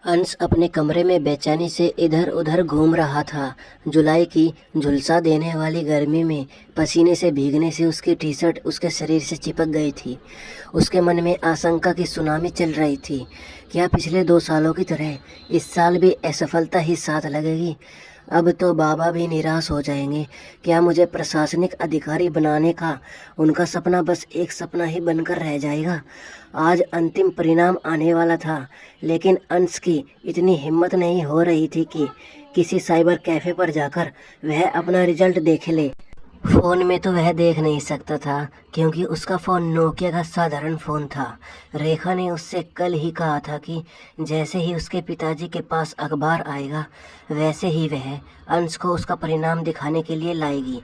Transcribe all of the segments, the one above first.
अंश अपने कमरे में बेचैनी से इधर उधर घूम रहा था। जुलाई की झुलसा देने वाली गर्मी में पसीने से भीगने से उसकी टी शर्ट उसके शरीर से चिपक गई थी। उसके मन में आशंका की सुनामी चल रही थी। क्या पिछले 2 सालों की तरह इस साल भी असफलता ही साथ लगेगी? अब तो बाबा भी निराश हो जाएंगे। क्या मुझे प्रशासनिक अधिकारी बनाने का उनका सपना बस एक सपना ही बनकर रह जाएगा? आज अंतिम परिणाम आने वाला था, लेकिन अंश की इतनी हिम्मत नहीं हो रही थी कि किसी साइबर कैफे पर जाकर वह अपना रिजल्ट देख ले। फोन में तो वह देख नहीं सकता था, क्योंकि उसका फोन नोकिया का साधारण फोन था। रेखा ने उससे कल ही कहा था कि जैसे ही उसके पिताजी के पास अखबार आएगा, वैसे ही वह अंश को उसका परिणाम दिखाने के लिए लाएगी।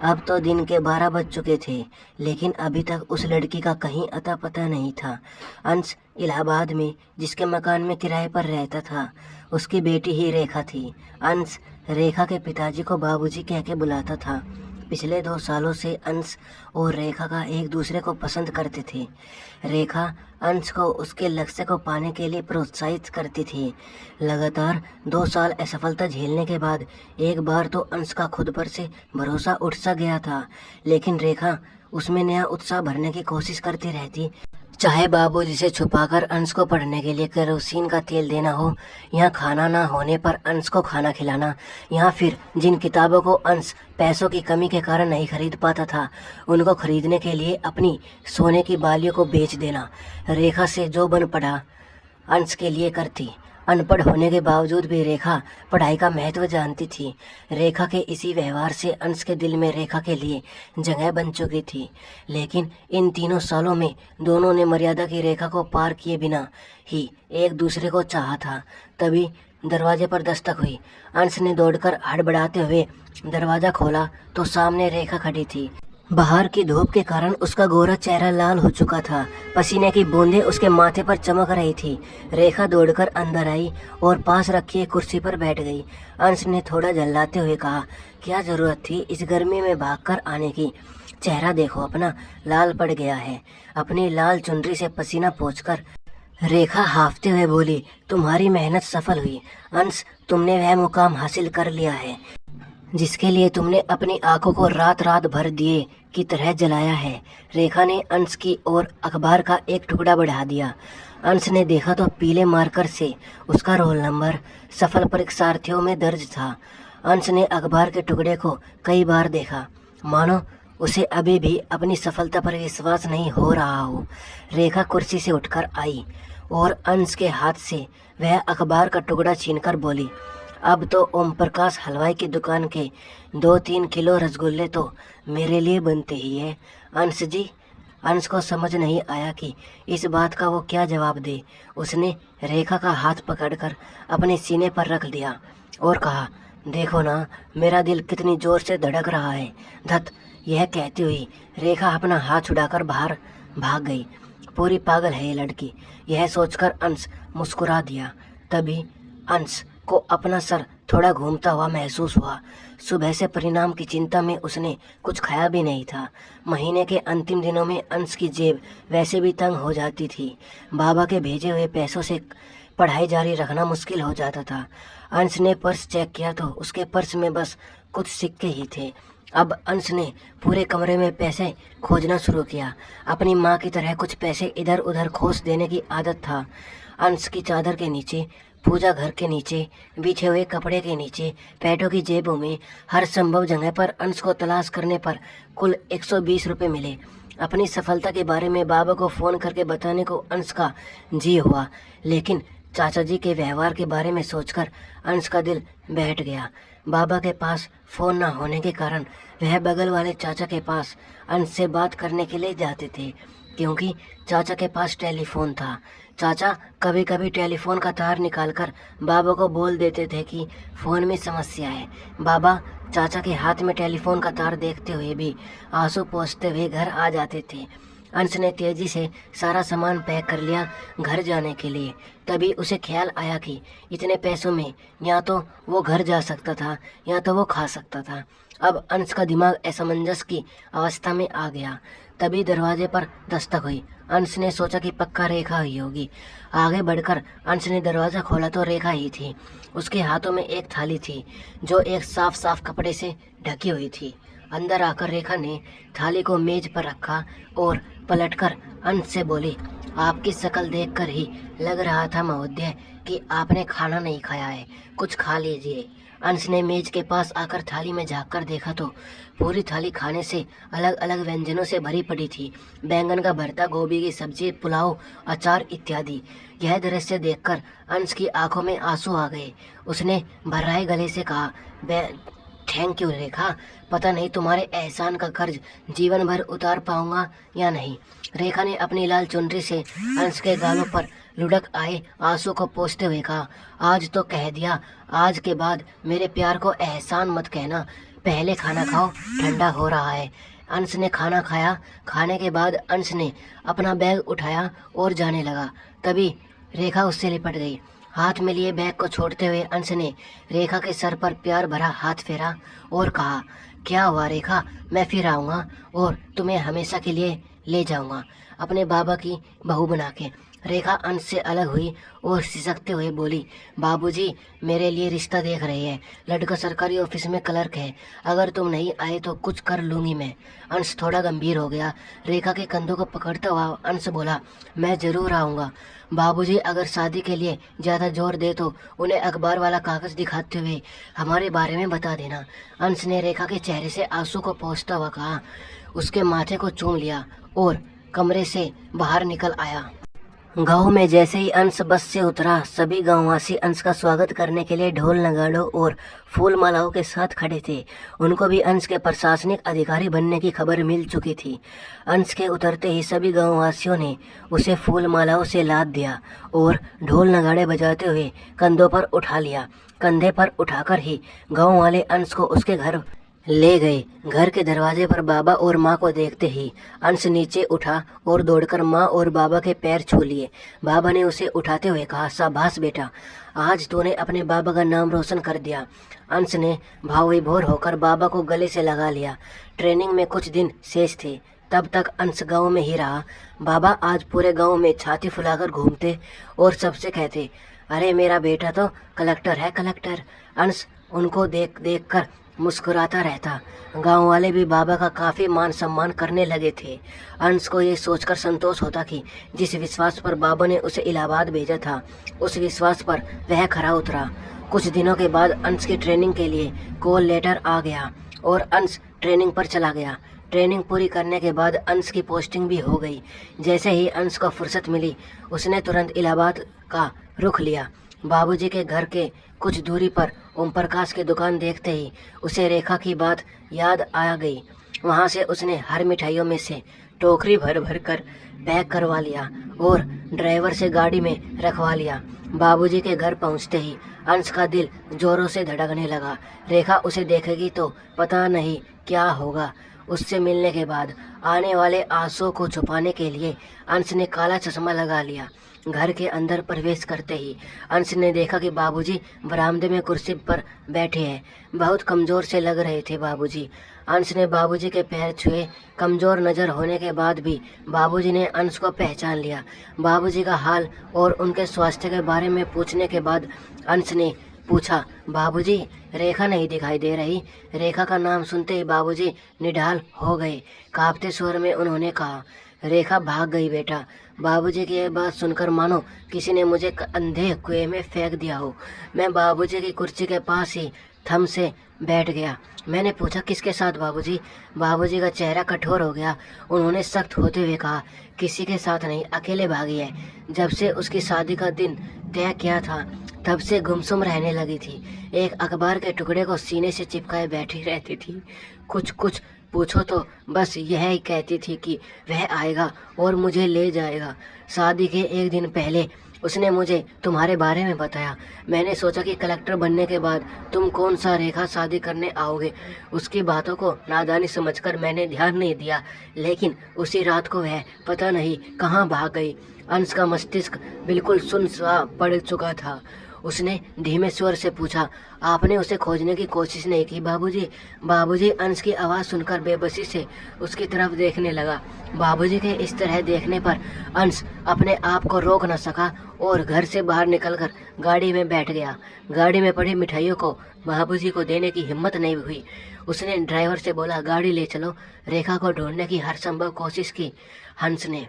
अब तो दिन के 12 बज चुके थे, लेकिन अभी तक उस लड़की का कहीं अता पता नहीं था। अंश इलाहाबाद में जिसके मकान में किराए पर रहता था, उसकी बेटी ही रेखा थी। अंश रेखा के पिताजी को बाबूजी कह के बुलाता था। पिछले 2 सालों से अंश और रेखा का एक दूसरे को पसंद करते थे। रेखा अंश को उसके लक्ष्य को पाने के लिए प्रोत्साहित करती थी। लगातार 2 साल असफलता झेलने के बाद एक बार तो अंश का खुद पर से भरोसा उठ सा गया था, लेकिन रेखा उसमें नया उत्साह भरने की कोशिश करती रहती। चाहे बाबूजी से छुपाकर अंश को पढ़ने के लिए केरोसिन का तेल देना हो, या खाना ना होने पर अंश को खाना खिलाना, या फिर जिन किताबों को अंश पैसों की कमी के कारण नहीं खरीद पाता था, उनको खरीदने के लिए अपनी सोने की बालियों को बेच देना। रेखा से जो बन पड़ा अंश के लिए करती। अनपढ़ होने के बावजूद भी रेखा पढ़ाई का महत्व जानती थी। रेखा के इसी व्यवहार से अंश के दिल में रेखा के लिए जगह बन चुकी थी। लेकिन इन 3 सालों में दोनों ने मर्यादा की रेखा को पार किए बिना ही एक दूसरे को चाहा था। तभी दरवाजे पर दस्तक हुई। अंश ने दौड़कर हड़बड़ाते हुए दरवाज़ा खोला तो सामने रेखा खड़ी थी। बाहर की धूप के कारण उसका गोरा चेहरा लाल हो चुका था। पसीने की बूंदें उसके माथे पर चमक रही थी। रेखा दौड़कर अंदर आई और पास रखी एक कुर्सी पर बैठ गई। अंश ने थोड़ा झल्लाते हुए कहा, क्या जरूरत थी इस गर्मी में भागकर आने की? चेहरा देखो अपना, लाल पड़ गया है। अपनी लाल चुनरी से पसीना पोंछकर रेखा हांफते हुए बोली, तुम्हारी मेहनत सफल हुई अंश। तुमने वह मुकाम हासिल कर लिया है जिसके लिए तुमने अपनी आंखों को रात रात भर दिए की तरह जलाया है। रेखा ने अंश की ओर अखबार का एक टुकड़ा बढ़ा दिया। अंश ने देखा तो पीले मार्कर से उसका रोल नंबर सफल परीक्षार्थियों में दर्ज था। अंश ने अखबार के टुकड़े को कई बार देखा, मानो उसे अभी भी अपनी सफलता पर विश्वास नहीं हो रहा हो। रेखा कुर्सी से उठकर आई और अंश के हाथ से वह अखबार का टुकड़ा छीनकर बोली, अब तो ओम प्रकाश हलवाई की दुकान के 2-3 किलो रसगुल्ले तो मेरे लिए बनते ही है। अंश जी। अंश को समझ नहीं आया कि इस बात का वो क्या जवाब दे। उसने रेखा का हाथ पकड़कर अपने सीने पर रख दिया और कहा, देखो ना मेरा दिल कितनी जोर से धड़क रहा है। धत। यह कहती हुई रेखा अपना हाथ छुड़ाकर बाहर भाग गई। पूरी पागल है ये लड़की, यह सोचकर अंश मुस्कुरा दिया। तभी अंश को अपना सर थोड़ा घूमता हुआ महसूस हुआ। सुबह से परिणाम की चिंता में उसने कुछ खाया भी नहीं था। महीने के अंतिम दिनों में अंश की जेब वैसे भी तंग हो जाती थी। बाबा के भेजे हुए पैसों से पढ़ाई जारी रखना मुश्किल हो जाता था। अंश ने पर्स चेक किया तो उसके पर्स में बस कुछ सिक्के ही थे। अब अंश ने पूरे कमरे में पैसे खोजना शुरू किया। अपनी माँ की तरह कुछ पैसे इधर उधर खोस देने की आदत था। अंश की चादर के नीचे, पूजा घर के नीचे, बिछे हुए कपड़े के नीचे, पैटों की जेबों में, हर संभव जगह पर अंश को तलाश करने पर कुल 120 रुपये मिले। अपनी सफलता के बारे में बाबा को फ़ोन करके बताने को अंश का जी हुआ, लेकिन चाचा जी के व्यवहार के बारे में सोचकर अंश का दिल बैठ गया। बाबा के पास फ़ोन न होने के कारण वह बगल वाले चाचा के पास अंश से बात करने के लिए जाते थे, क्योंकि चाचा के पास टेलीफोन था। चाचा कभी कभी टेलीफोन का तार निकालकर बाबा को बोल देते थे कि फ़ोन में समस्या है। बाबा चाचा के हाथ में टेलीफोन का तार देखते हुए भी आंसू पोंछते हुए घर आ जाते थे। अंश ने तेजी से सारा सामान पैक कर लिया घर जाने के लिए। तभी उसे ख्याल आया कि इतने पैसों में या तो वो घर जा सकता था या तो वो खा सकता था। अब अंश का दिमाग असमंजस की अवस्था में आ गया। तभी दरवाजे पर दस्तक हुई। अंश ने सोचा कि पक्का रेखा ही होगी। आगे बढ़कर अंश ने दरवाज़ा खोला तो रेखा ही थी। उसके हाथों में एक थाली थी जो एक साफ साफ कपड़े से ढकी हुई थी। अंदर आकर रेखा ने थाली को मेज पर रखा और पलटकर अंश से बोली, आपकी शक्ल देखकर ही लग रहा था महोदय कि आपने खाना नहीं खाया है, कुछ खा लीजिए। अंश ने मेज के पास आकर थाली में झांककर देखा तो पूरी थाली खाने से अलग अलग व्यंजनों से भरी पड़ी थी। बैंगन का भरता, गोभी की सब्जी, पुलाव, अचार इत्यादि। यह दृश्य देखकर अंश की आंखों में आंसू आ गए। उसने भर्राए गले से कहा, थैंक यू रेखा, पता नहीं तुम्हारे एहसान का कर्ज जीवन भर उतार पाऊंगा या नहीं। रेखा ने अपनी लाल चुनरी से अंश के गालों पर लुढ़क आए आंसू को पोंछते हुए कहा, आज तो कह दिया, आज के बाद मेरे प्यार को एहसान मत कहना। पहले खाना खाओ, ठंडा हो रहा है। अंश ने खाना खाया। खाने के बाद अंश ने अपना बैग उठाया और जाने लगा। तभी रेखा उससे लिपट गई। हाथ में लिए बैग को छोड़ते हुए अंश ने रेखा के सर पर प्यार भरा हाथ फेरा और कहा, क्या हुआ रेखा, मैं फिर आऊँगा और तुम्हें हमेशा के लिए ले जाऊँगा अपने बाबा की बहू बना के। रेखा अंश से अलग हुई और सिसकते हुए बोली, बाबूजी मेरे लिए रिश्ता देख रहे हैं। लड़का सरकारी ऑफिस में क्लर्क है। अगर तुम नहीं आए तो कुछ कर लूँगी मैं। अंश थोड़ा गंभीर हो गया। रेखा के कंधों को पकड़ता हुआ अंश बोला, मैं ज़रूर आऊँगा। बाबूजी अगर शादी के लिए ज़्यादा जोर दे तो उन्हें अखबार वाला कागज़ दिखाते हुए हमारे बारे में बता देना। अंश ने रेखा के चेहरे से आंसू को पोंछता हुआ कहा, उसके माथे को चूम लिया और कमरे से बाहर निकल आया। गांव में जैसे ही अंश बस से उतरा, सभी गांववासी अंश का स्वागत करने के लिए ढोल नगाड़ों और फूल मालाओं के साथ खड़े थे। उनको भी अंश के प्रशासनिक अधिकारी बनने की खबर मिल चुकी थी। अंश के उतरते ही सभी गांववासियों ने उसे फूल मालाओं से लाद दिया और ढोल नगाड़े बजाते हुए कंधों पर उठा लिया। कंधे पर उठाकर ही गाँव वाले अंश को उसके घर ले गए। घर के दरवाजे पर बाबा और माँ को देखते ही अंश नीचे उठा और दौड़कर माँ और बाबा के पैर छू लिए। बाबा ने उसे उठाते हुए कहा, शाबाश बेटा, आज तूने अपने बाबा का नाम रोशन कर दिया। अंश ने भाव विभोर होकर बाबा को गले से लगा लिया। ट्रेनिंग में कुछ दिन शेष थे, तब तक अंश गाँव में ही रहा। बाबा आज पूरे गाँव में छाती फुलाकर घूमते और सबसे कहते, अरे मेरा बेटा तो कलेक्टर है, कलेक्टर। अंश उनको देख देख कर मुस्कुराता रहता। गांव वाले भी बाबा का काफ़ी मान सम्मान करने लगे थे। अंश को ये सोचकर संतोष होता कि जिस विश्वास पर बाबा ने उसे इलाहाबाद भेजा था, उस विश्वास पर वह खरा उतरा। कुछ दिनों के बाद अंश की ट्रेनिंग के लिए कॉल लेटर आ गया और अंश ट्रेनिंग पर चला गया। ट्रेनिंग पूरी करने के बाद अंश की पोस्टिंग भी हो गई। जैसे ही अंश को फुर्सत मिली, उसने तुरंत इलाहाबाद का रुख लिया। बाबूजी के घर के कुछ दूरी पर ओम प्रकाश की दुकान देखते ही उसे रेखा की बात याद आ गई। वहाँ से उसने हर मिठाइयों में से टोकरी भर भर कर पैक करवा लिया और ड्राइवर से गाड़ी में रखवा लिया। बाबूजी के घर पहुँचते ही अंश का दिल जोरों से धड़कने लगा। रेखा उसे देखेगी तो पता नहीं क्या होगा। उससे मिलने के बाद आने वाले आंसुओं को छुपाने के लिए अंश ने काला चश्मा लगा लिया। घर के अंदर प्रवेश करते ही अंश ने देखा कि बाबूजी बरामदे में कुर्सी पर बैठे हैं। बहुत कमज़ोर से लग रहे थे बाबूजी। अंश ने बाबूजी के पैर छुए। कमज़ोर नज़र होने के बाद भी बाबूजी ने अंश को पहचान लिया। बाबूजी का हाल और उनके स्वास्थ्य के बारे में पूछने के बाद अंश ने पूछा, बाबूजी रेखा नहीं दिखाई दे रही। रेखा का नाम सुनते ही बाबूजी निढाल हो गए। कांपते स्वर में उन्होंने कहा, रेखा भाग गई बेटा। बाबूजी की यह बात सुनकर मानो किसी ने मुझे अंधे कुएं में फेंक दिया हो। मैं बाबूजी की कुर्सी के पास ही थम से बैठ गया। मैंने पूछा, किसके साथ बाबूजी? बाबूजी का चेहरा कठोर हो गया। उन्होंने सख्त होते हुए कहा, किसी के साथ नहीं, अकेले भागी है। जब से उसकी शादी का दिन तय किया था तब से गुमसुम रहने लगी थी। एक अखबार के टुकड़े को सीने से चिपकाए बैठी रहती थी। कुछ कुछ पूछो तो बस यह ही कहती थी कि वह आएगा और मुझे ले जाएगा। शादी के एक दिन पहले उसने मुझे तुम्हारे बारे में बताया। मैंने सोचा कि कलेक्टर बनने के बाद तुम कौन सा रेखा शादी करने आओगे। उसकी बातों को नादानी समझकर मैंने ध्यान नहीं दिया, लेकिन उसी रात को वह पता नहीं कहाँ भाग गई। अंश का मस्तिष्क बिल्कुल सुन्न सा पड़ चुका था उसने धीमे स्वर से पूछा, आपने उसे खोजने की कोशिश नहीं की बाबूजी? बाबूजी अंश की आवाज़ सुनकर बेबसी से उसकी तरफ देखने लगा। बाबूजी के इस तरह देखने पर अंश अपने आप को रोक न सका और घर से बाहर निकलकर गाड़ी में बैठ गया। गाड़ी में पड़ी मिठाइयों को बाबूजी को देने की हिम्मत नहीं हुई। उसने ड्राइवर से बोला, गाड़ी ले चलो। रेखा को ढूंढने की हर संभव कोशिश की हंस ने।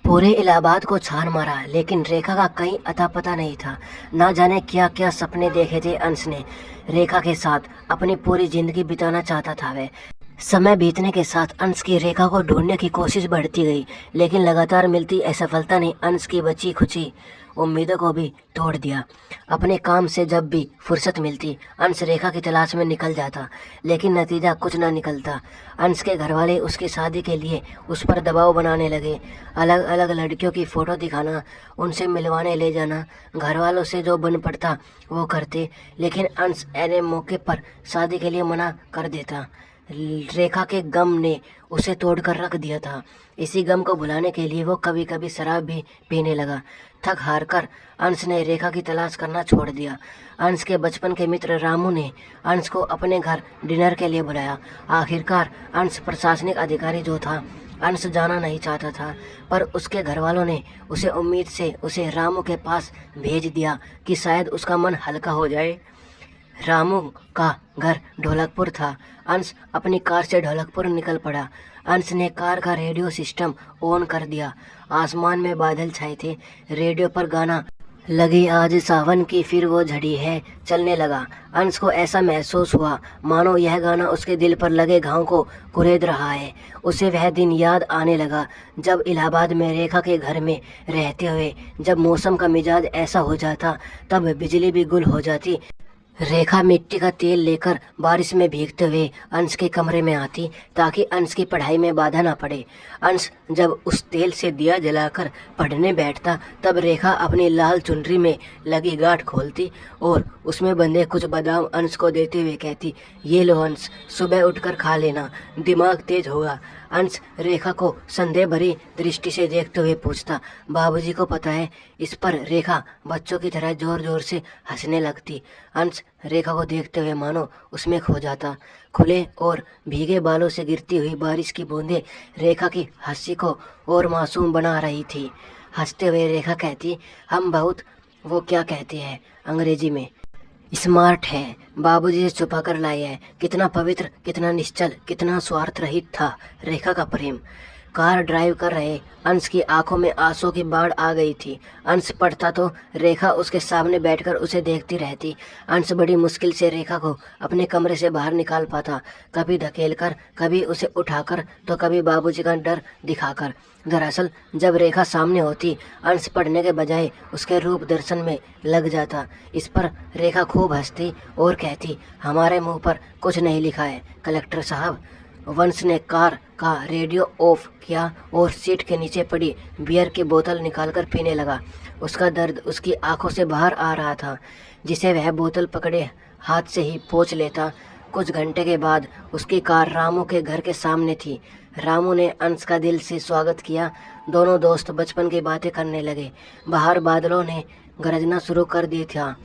पूरे इलाहाबाद को छान मारा, लेकिन रेखा का कहीं अता पता नहीं था। ना जाने क्या क्या सपने देखे थे अंश ने। रेखा के साथ अपनी पूरी जिंदगी बिताना चाहता था वह। समय बीतने के साथ अंश की रेखा को ढूंढने की कोशिश बढ़ती गई, लेकिन लगातार मिलती असफलता ने अंश की बची खुची उम्मीदों को भी तोड़ दिया। अपने काम से जब भी फुर्सत मिलती अंश रेखा की तलाश में निकल जाता, लेकिन नतीजा कुछ ना निकलता। अंश के घरवाले उसकी शादी के लिए उस पर दबाव बनाने लगे। अलग अलग लड़कियों की फ़ोटो दिखाना, उनसे मिलवाने ले जाना, घरवालों से जो बन पड़ता वो करते, लेकिन अंश ऐने मौके पर शादी के लिए मना कर देता। रेखा के गम ने उसे तोड़कर रख दिया था। इसी गम को भुलाने के लिए वो कभी कभी शराब भी पीने लगा। थक हार कर अंश ने रेखा की तलाश करना छोड़ दिया। अंश के बचपन के मित्र रामू ने अंश को अपने घर डिनर के लिए बुलाया। आखिरकार अंश प्रशासनिक अधिकारी जो था, अंश जाना नहीं चाहता था, पर उसके घर वालों ने उसे उम्मीद से उसे रामू के पास भेज दिया कि शायद उसका मन हल्का हो जाए। रामू का घर ढोलकपुर था। अंश अपनी कार से ढोलकपुर निकल पड़ा। अंश ने कार का रेडियो सिस्टम ऑन कर दिया। आसमान में बादल छाए थे। रेडियो पर गाना लगी आज सावन की फिर वो झड़ी है चलने लगा। अंश को ऐसा महसूस हुआ मानो यह गाना उसके दिल पर लगे घाव को कुरेद रहा है। उसे वह दिन याद आने लगा जब इलाहाबाद में रेखा के घर में रहते हुए जब मौसम का मिजाज ऐसा हो जाता, तब बिजली भी गुल हो जाती। रेखा मिट्टी का तेल लेकर बारिश में भीगते हुए अंश के कमरे में आती ताकि अंश की पढ़ाई में बाधा ना पड़े। अंश जब उस तेल से दिया जलाकर पढ़ने बैठता, तब रेखा अपनी लाल चुनरी में लगी गांठ खोलती और उसमें बंधे कुछ बादाम अंश को देते हुए कहती, ये लो अंश, सुबह उठकर खा लेना, दिमाग तेज होगा। अंश रेखा को संदेह भरी दृष्टि से देखते हुए पूछता, बाबूजी को पता है? इस पर रेखा बच्चों की तरह जोर जोर से हंसने लगती। अंश रेखा को देखते हुए मानो उसमें खो जाता। खुले और भीगे बालों से गिरती हुई बारिश की बूंदें रेखा की हंसी को और मासूम बना रही थी। हंसते हुए रेखा कहती, हम बहुत, वो क्या कहते हैं अंग्रेजी में, स्मार्ट है, बाबूजी से छुपा कर लाए है। कितना पवित्र, कितना निश्चल, कितना स्वार्थ रहित था रेखा का प्रेम। कार ड्राइव कर रहे अंश की आंखों में आंसू की बाढ़ आ गई थी। अंश पढ़ता तो रेखा उसके सामने बैठकर उसे देखती रहती। अंश बड़ी मुश्किल से रेखा को अपने कमरे से बाहर निकाल पाता, कभी धकेलकर, कभी उसे उठाकर, तो कभी बाबूजी का डर दिखाकर। दरअसल जब रेखा सामने होती, अंश पढ़ने के बजाय उसके रूप दर्शन में लग जाता। इस पर रेखा खूब हंसती और कहती, हमारे मुंह पर कुछ नहीं लिखा है कलेक्टर साहब। वंश ने कार का रेडियो ऑफ किया और सीट के नीचे पड़ी बियर की बोतल निकालकर पीने लगा। उसका दर्द उसकी आंखों से बाहर आ रहा था, जिसे वह बोतल पकड़े हाथ से ही पोंछ लेता। कुछ घंटे के बाद उसकी कार रामू के घर के सामने थी। रामू ने अंश का दिल से स्वागत किया। दोनों दोस्त बचपन की बातें करने लगे। बाहर बादलों ने गरजना शुरू कर दी था।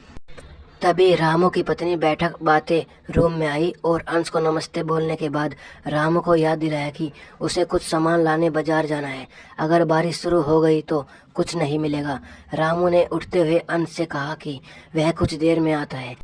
तभी रामू की पत्नी बैठक बातें रूम में आई और अंश को नमस्ते बोलने के बाद रामू को याद दिलाया कि उसे कुछ सामान लाने बाजार जाना है। अगर बारिश शुरू हो गई तो कुछ नहीं मिलेगा। रामू ने उठते हुए अंश से कहा कि वह कुछ देर में आता है।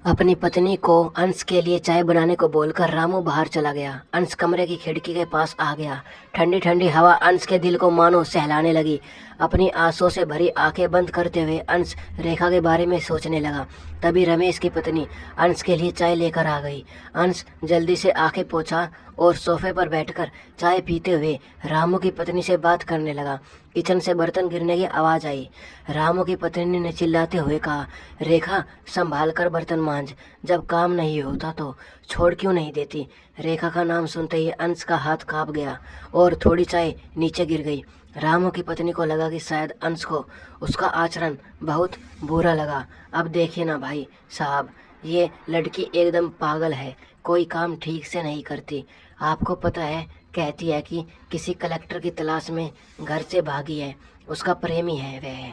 अपनी पत्नी को अंश के लिए चाय बनाने को बोलकर रामू बाहर चला गया। अंश कमरे की खिड़की के पास आ गया। ठंडी ठंडी हवा अंश के दिल को मानो सहलाने लगी। अपनी आंसुओं से भरी आंखें बंद करते हुए अंश रेखा के बारे में सोचने लगा। तभी रमेश की पत्नी अंश के लिए चाय लेकर आ गई। अंश जल्दी से आंखें पोंछा और सोफे पर बैठकर चाय पीते हुए रामू की पत्नी से बात करने लगा। किचन से बर्तन गिरने की आवाज़ आई। रामू की पत्नी ने चिल्लाते हुए कहा, रेखा संभाल कर बर्तन मांज, जब काम नहीं होता तो छोड़ क्यों नहीं देती। रेखा का नाम सुनते ही अंश का हाथ कांप गया और थोड़ी चाय नीचे गिर गई। रामू की पत्नी को लगा कि शायद अंश को उसका आचरण बहुत बुरा लगा। अब देखिए ना भाई साहब, ये लड़की एकदम पागल है, कोई काम ठीक से नहीं करती। आपको पता है, कहती है कि किसी कलेक्टर की तलाश में घर से भागी है, उसका प्रेमी है वह।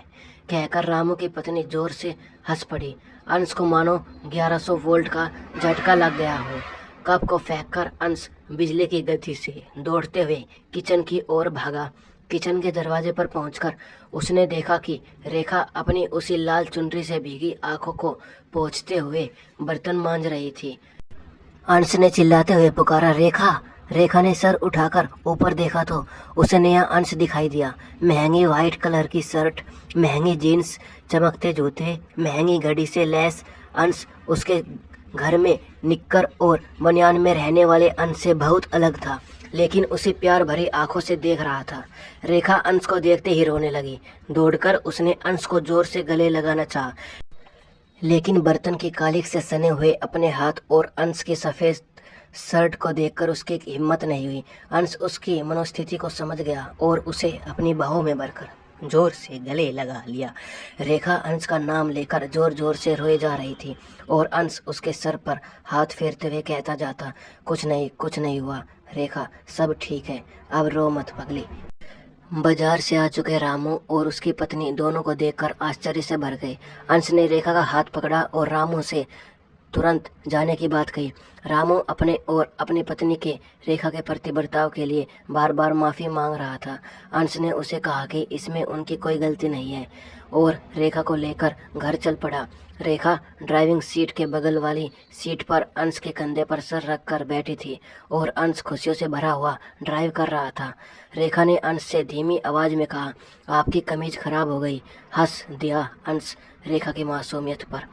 कहकर रामू की पत्नी जोर से हंस पड़ी। अंश को मानो 1100 वोल्ट का झटका लग गया हो। कप को फेंककर अंश बिजली की गति से दौड़ते हुए किचन की ओर भागा। किचन के दरवाजे पर पहुंचकर उसने देखा कि रेखा अपनी उसी लाल चुनरी से भीगी आंखों को पोंछते हुए बर्तन मांज रही थी। अंश ने चिल्लाते हुए पुकारा, रेखा। रेखा ने सर उठाकर ऊपर देखा तो उसे नया अंश दिखाई दिया। महंगी वाइट कलर की शर्ट, महंगी जीन्स, चमकते जूते, महंगी घड़ी से लैस अंश उसके घर में निक्कर और बनियान में रहने वाले अंश से बहुत अलग था, लेकिन उसे प्यार भरी आंखों से देख रहा था। रेखा अंश को देखते ही रोने लगी। दौड़कर उसने अंश को जोर से गले लगाना चाहा, लेकिन बर्तन की कालिख से सने हुए अपने हाथ और अंश की सफ़ेद शर्ट को देखकर उसकी हिम्मत नहीं हुई। अंश उसकी मनोस्थिति को समझ गया और उसे अपनी बाहों में भरकर जोर से गले लगा लिया। रेखा अंश का नाम लेकर जोर जोर से रोए जा रही थी और अंश उसके सर पर हाथ फेरते हुए कहता जाता, कुछ नहीं हुआ रेखा, सब ठीक है, अब रो मत पगली। बाजार से आ चुके रामू और उसकी पत्नी दोनों को देखकर आश्चर्य से भर गए। अंश ने रेखा का हाथ पकड़ा और रामू से तुरंत जाने की बात कही। रामू अपने और अपनी पत्नी के रेखा के प्रति बर्ताव के लिए बार बार माफ़ी मांग रहा था। अंश ने उसे कहा कि इसमें उनकी कोई गलती नहीं है और रेखा को लेकर घर चल पड़ा। रेखा ड्राइविंग सीट के बगल वाली सीट पर अंश के कंधे पर सर रखकर बैठी थी और अंश खुशियों से भरा हुआ ड्राइव कर रहा था। रेखा ने अंश से धीमी आवाज़ में कहा, आपकी कमीज खराब हो गई। हंस दिया अंश रेखा की मासूमियत पर।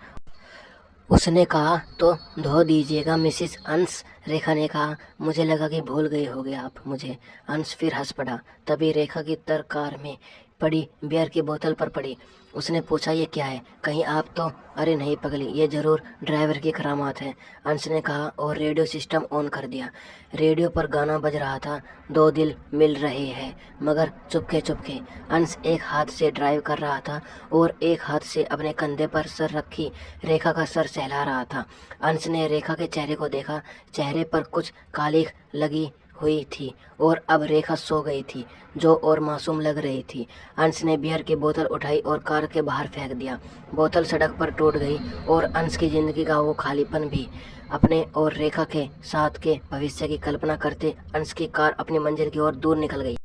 उसने कहा, तो धो दीजिएगा मिसिस अंश। रेखा ने कहा, मुझे लगा कि भूल गए होगे आप मुझे। अंश फिर हंस पड़ा। तभी रेखा की कार में पड़ी बियर की बोतल पर पड़ी। उसने पूछा, ये क्या है? कहीं आप तो? अरे नहीं पगली, ये जरूर ड्राइवर की करामात है, अंश ने कहा और रेडियो सिस्टम ऑन कर दिया। रेडियो पर गाना बज रहा था, दो दिल मिल रहे हैं मगर चुपके चुपके। अंश एक हाथ से ड्राइव कर रहा था और एक हाथ से अपने कंधे पर सर रखी रेखा का सर सहला रहा था। अंश ने रेखा के चेहरे को देखा। चेहरे पर कुछ कालिख लगी हुई थी और अब रेखा सो गई थी, जो और मासूम लग रही थी। अंश ने बियर की बोतल उठाई और कार के बाहर फेंक दिया। बोतल सड़क पर टूट गई और अंश की जिंदगी का वो खालीपन भी। अपने और रेखा के साथ के भविष्य की कल्पना करते अंश की कार अपनी मंजिल की ओर दूर निकल गई।